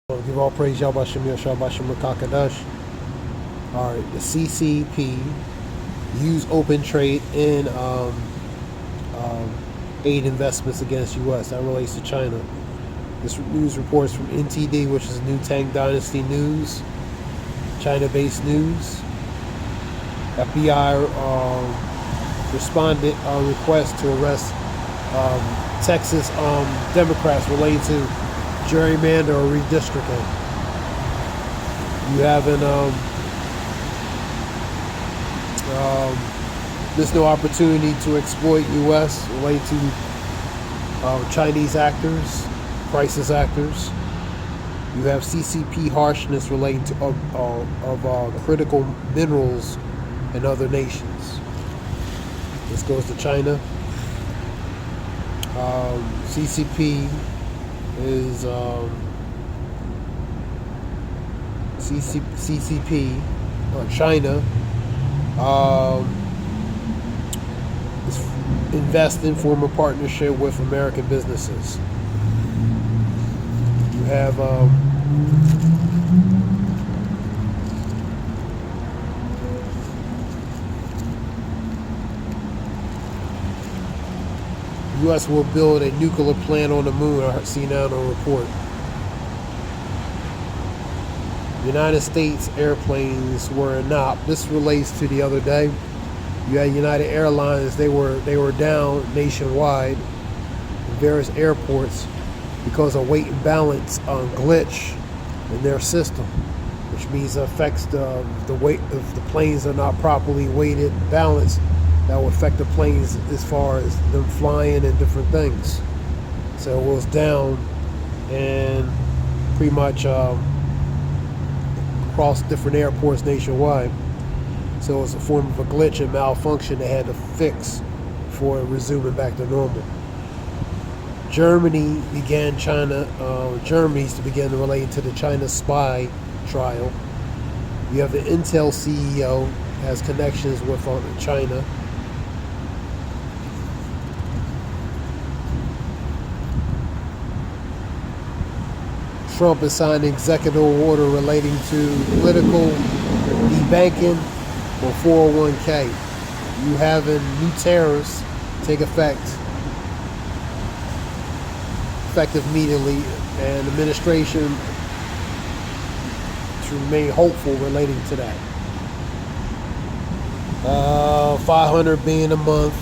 Give all praise Yahweh Shem Yahshua Shem Kakadash. Alright, the CCP use open trade in aid investments against U.S. That relates to China. This news reports from NTD, which is New Tang Dynasty News, China-based news. FBI responded on request to arrest Texas Democrats related to gerrymander or redistricting. You haven't there's no opportunity to exploit U.S. related to Chinese actors, crisis actors. You have CCP harshness relating to of critical minerals in other nations. This goes to China. CCP is CCP or China is investing, form a partnership with American businesses. You have U.S. will build a nuclear plant on the moon, I see now in a report. United States airplanes were not. This relates to the other day. You had United Airlines, they were down nationwide in various airports because of weight and balance glitch in their system, which means it affects the weight. If the planes are not properly weighted and balanced, that will affect the planes as far as them flying and different things. So it was down and pretty much across different airports nationwide. So it was a form of a glitch and malfunction they had to fix before resuming back to normal. Germany's to begin relating to the China spy trial. You have the Intel CEO has connections with China. Trump has signed an executive order relating to political debanking or 401k. You having new tariffs take effective immediately, and administration to remain hopeful relating to that. 500 billion a month.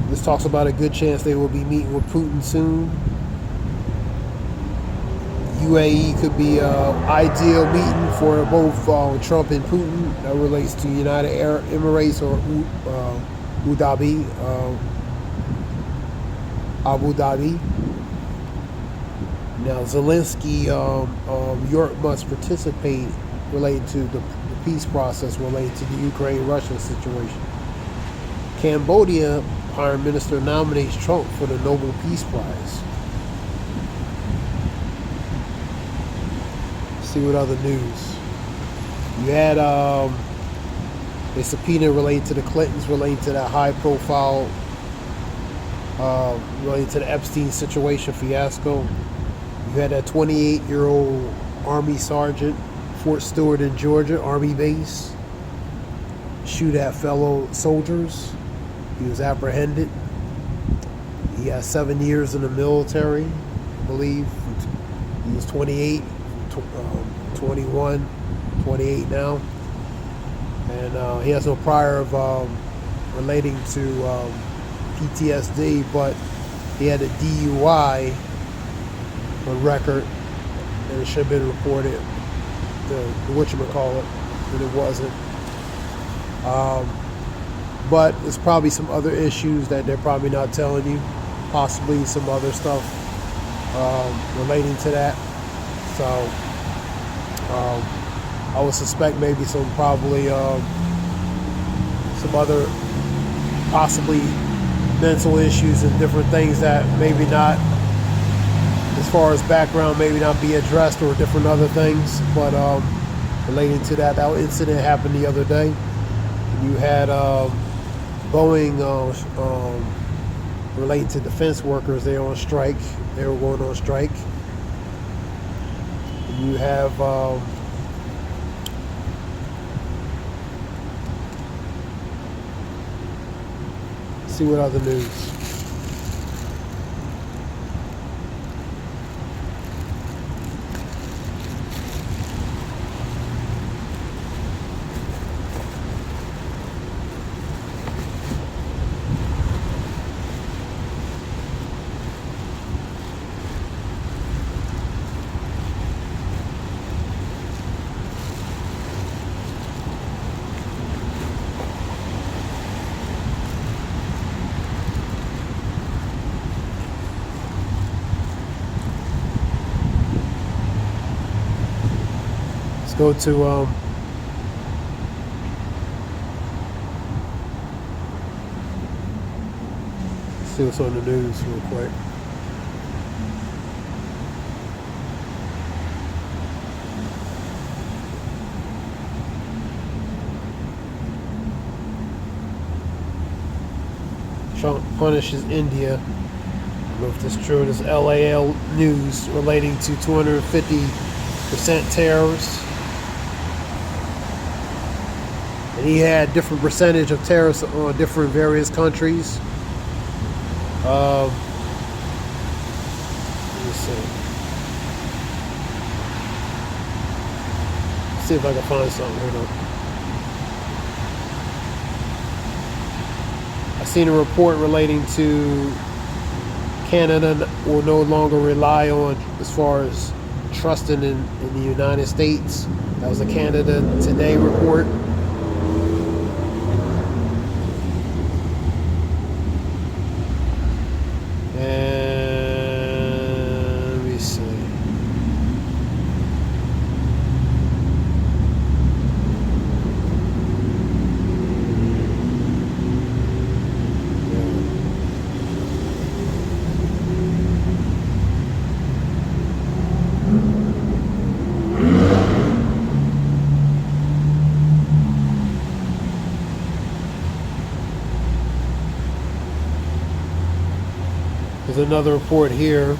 This talks about a good chance they will be meeting with Putin soon. UAE could be an ideal meeting for both Trump and Putin. That relates to United Arab Emirates or Abu Dhabi. Now Zelensky, Europe must participate related to the peace process related to the Ukraine-Russia situation. Cambodia Prime Minister nominates Trump for the Nobel Peace Prize. See what other news. You had a subpoena related to the Clintons, related to that high-profile, related to the Epstein situation fiasco. You had that 28-year-old Army sergeant, Fort Stewart in Georgia, Army base, shoot at fellow soldiers. He was apprehended. He has 7 years in the military, I believe. He was 28, 21, 28 now. And he has no prior of relating to PTSD, but he had a DUI on record, and it should have been reported, the whatchamacallit, but it wasn't. But there's probably some other issues that they're probably not telling you, possibly some other stuff relating to that. So I would suspect maybe some other possibly mental issues and different things that maybe not, as far as background, maybe not be addressed, or different other things. But relating to that incident happened the other day. You had Boeing, relating to defense workers, they're on strike. They were going on strike. You have see what other news. Let's go to see what's on the news real quick. Trump punishes India. I don't know if this is true. This LAL news relating to 250% tariffs. And he had different percentage of tariffs on different various countries. Let me see. See if I can find something. Hold on. I seen a report relating to Canada will no longer rely on as far as trusting in the United States. That was a Canada Today report. There's another report here.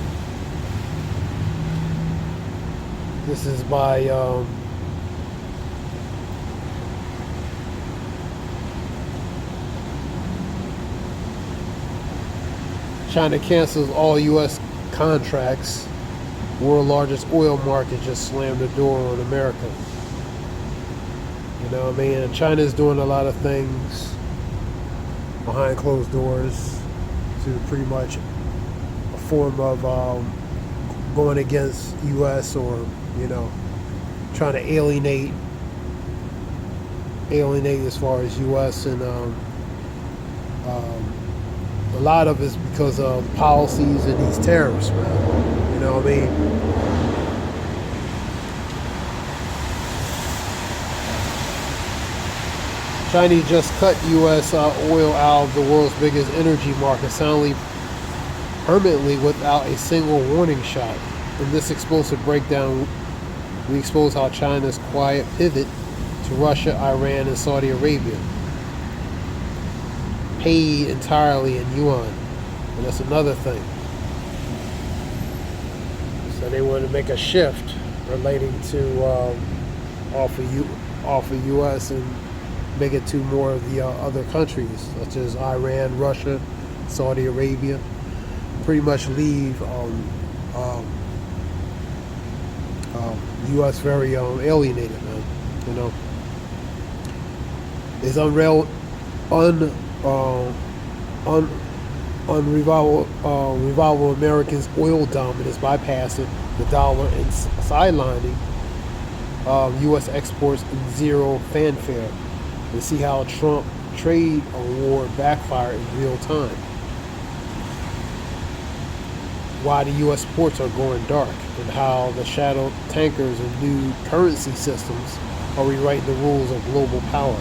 This is by China cancels all U.S. contracts. World largest oil market just slammed the door on America. You know what I mean? And China's doing a lot of things behind closed doors to pretty much a form of going against U.S. or, you know, trying to alienate as far as U.S. and a lot of it's because of policies and these tariffs, man. You know what I mean? Chinese just cut U.S. Oil out of the world's biggest energy market, soundly permanently without a single warning shot. In this explosive breakdown, we expose how China's quiet pivot to Russia, Iran, and Saudi Arabia, paid entirely in yuan. And that's another thing. So they want to make a shift relating to off of U.S. and make it to more of the other countries, such as Iran, Russia, Saudi Arabia. Pretty much leave U.S. very alienated, man. You know, it's unrevival Americans' oil dominance bypassing the dollar and sidelining U.S. exports in zero fanfare. And see how Trump trade war backfired in real time. Why the U.S. ports are going dark, and how the shadow tankers and new currency systems are rewriting the rules of global power.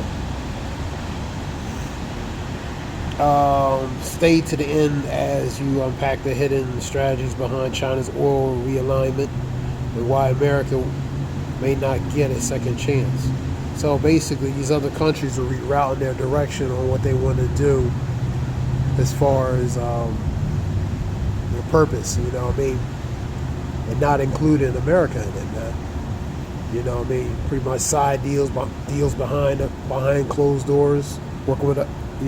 Stay to the end as you unpack the hidden strategies behind China's oil realignment and why America may not get a second chance. So basically, these other countries are rerouting their direction on what they want to do as far as their purpose. You know what I mean? And not including America in it, man. You know what I mean? Pretty much side deals, deals behind closed doors, working with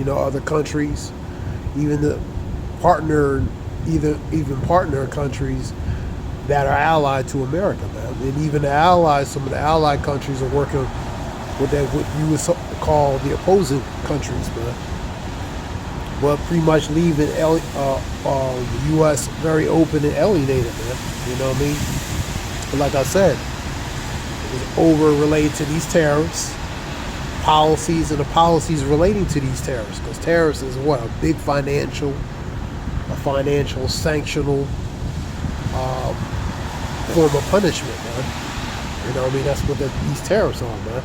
other countries, even the partner, even partner countries that are allied to America, man. And even the allies, some of the allied countries are working with what you would call the opposing countries, man. But pretty much leaving the U.S. very open and alienated, man. You know what I mean? But like I said, it's over related to these tariffs, policies, and the policies relating to these tariffs. Because tariffs is what? A big financial sanctional form of punishment, man. You know what I mean? That's what these tariffs are, man.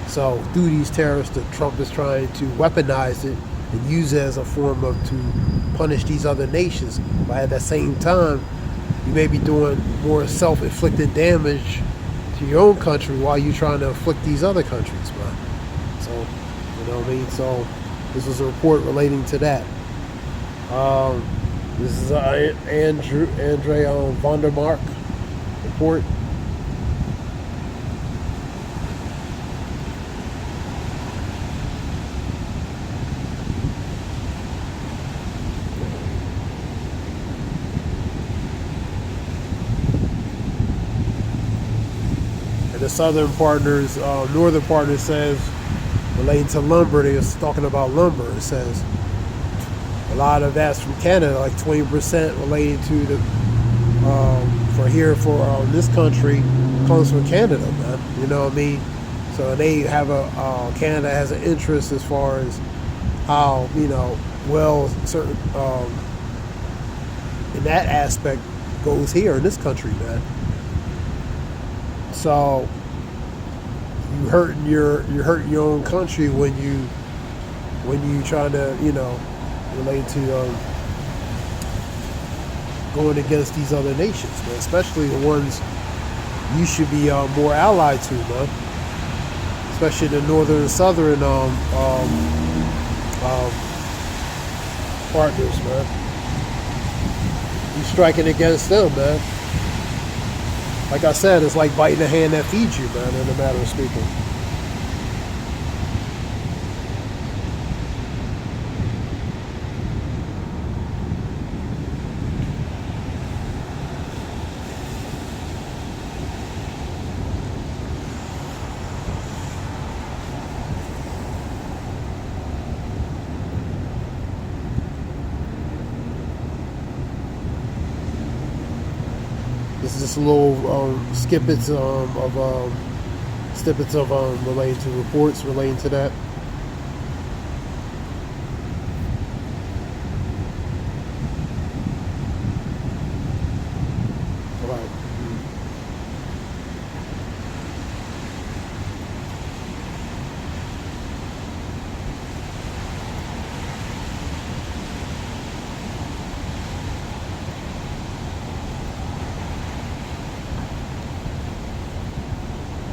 So through these tariffs, Trump is trying to weaponize it and use it as a form to punish these other nations. But at the same time, you may be doing more self-inflicted damage to your own country while you're trying to afflict these other countries, man. So, you know what I mean? So this was a report relating to that. This is Andre Vandermark report. And the southern partners, northern partner says, relating to lumber, they was talking about lumber. It says a lot of that's from Canada, like 20% related to the for this country comes from Canada, man. You know what I mean? So they have Canada has an interest as far as how certain in that aspect goes here in this country, man. So you're hurting your own country when you try to relate to going against these other nations, man, especially the ones you should be more allied to, man. Especially the northern and southern partners, man. You striking against them, man. Like I said, it's like biting the hand that feeds you, man, in a matter of speaking. This is just a little snippets of relating to reports relating to that. All right.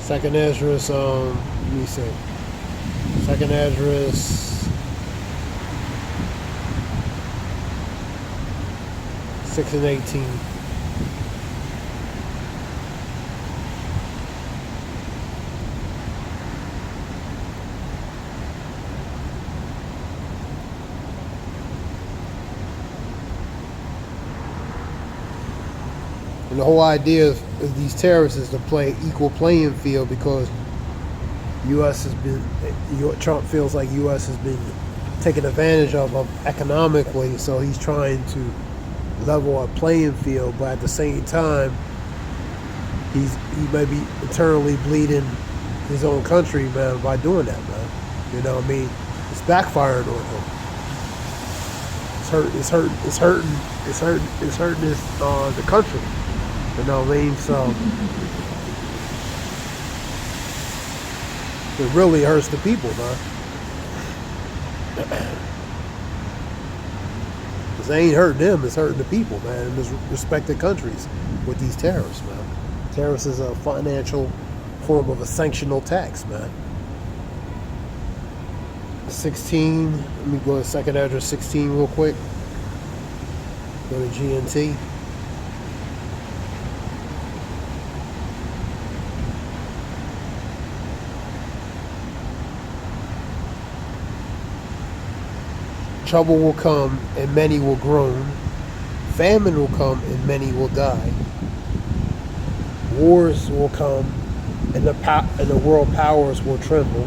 Second address, let me see. Second address 6 and 18. And the whole idea of these tariffs is to play equal playing field, because Trump feels like U.S. has been taken advantage of economically, so he's trying to level a playing field, but at the same time, he may be internally bleeding his own country, man, by doing that, man. You know what I mean? It's backfiring on him. It's hurting the country. You know what I mean? So it really hurts the people, man. Because they ain't hurting them, it's hurting the people, man, in these respected countries with these tariffs, man. Tariffs is a financial form of a sanctional tax, man. 16. Let me go to second address 16 real quick. Go to GNT. Trouble will come and many will groan. Famine will come and many will die. Wars will come and the world powers will tremble.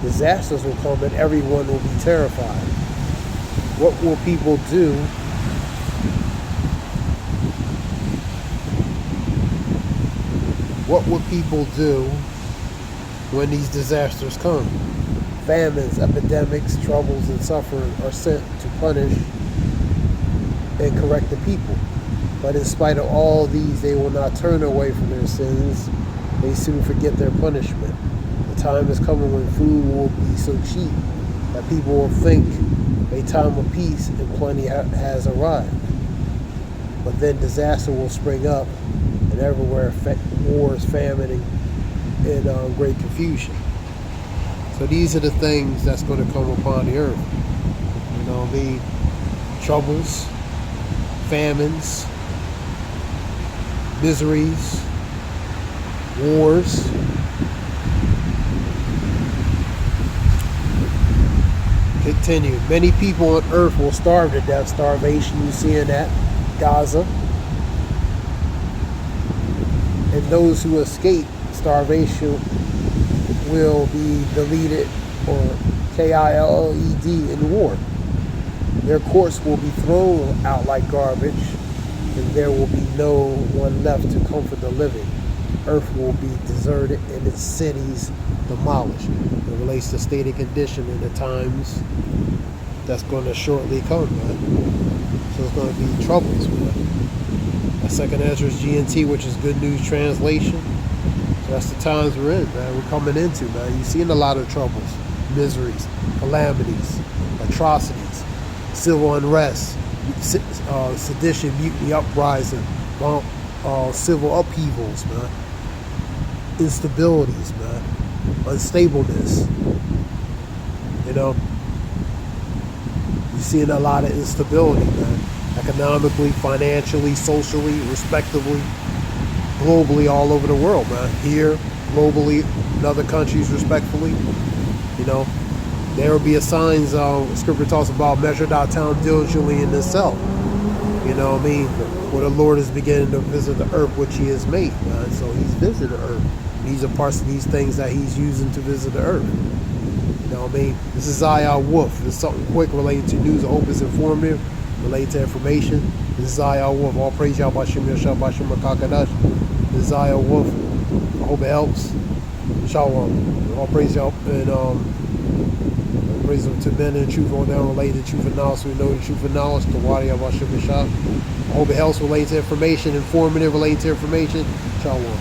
Disasters will come and everyone will be terrified. What will people do? What will people do when these disasters come? Famines, epidemics, troubles, and suffering are sent to punish and correct the people. But in spite of all these, they will not turn away from their sins. They soon forget their punishment. The time is coming when food will be so cheap that people will think a time of peace and plenty has arrived. But then disaster will spring up, and everywhere wars, famine, and great confusion. So these are the things that's going to come upon the earth. You know what I mean? Troubles, famines, miseries, wars. Continue. Many people on earth will starve to death. Starvation, you see in that. Gaza. And those who escape starvation will be deleted, or killed in war. Their courts will be thrown out like garbage, and there will be no one left to comfort the living. Earth will be deserted and its cities demolished. It relates to state and condition in the times that's going to shortly come, man. So it's going to be troubles, man. That second answer is GNT, which is Good News Translation. So that's the times we're in, man. We're coming into, man. You've seen a lot of troubles, miseries, calamities, atrocities, civil unrest, sedition, mutiny, uprising, civil upheavals, man. Instabilities, man. Unstableness. You know, you're seeing a lot of instability, man. Economically, financially, socially, respectively, globally, all over the world, man. Here, globally, in other countries, respectfully. You know, there will be a signs, scripture talks about measure thy town diligently in itself. You know what I mean? Where the Lord is beginning to visit the earth, which he has made, man. So he's visiting the earth. These are parts of these things that he's using to visit the earth. You know what I mean? This is Zaya Wolf. This is something quick related to news. I hope it's informative, related to information. This is Zaya Wolf. All praise Yahweh Shem Yashah Bashem Makakadash. This is Zaya Wolf. I hope it helps. Shalom. All praise Yahweh, and praise to men and truth, all down related to truth and knowledge. So we know the truth and knowledge. The Wadi Yahweh Shem Yashah. I hope it helps related to information, informative related to information. Shalom.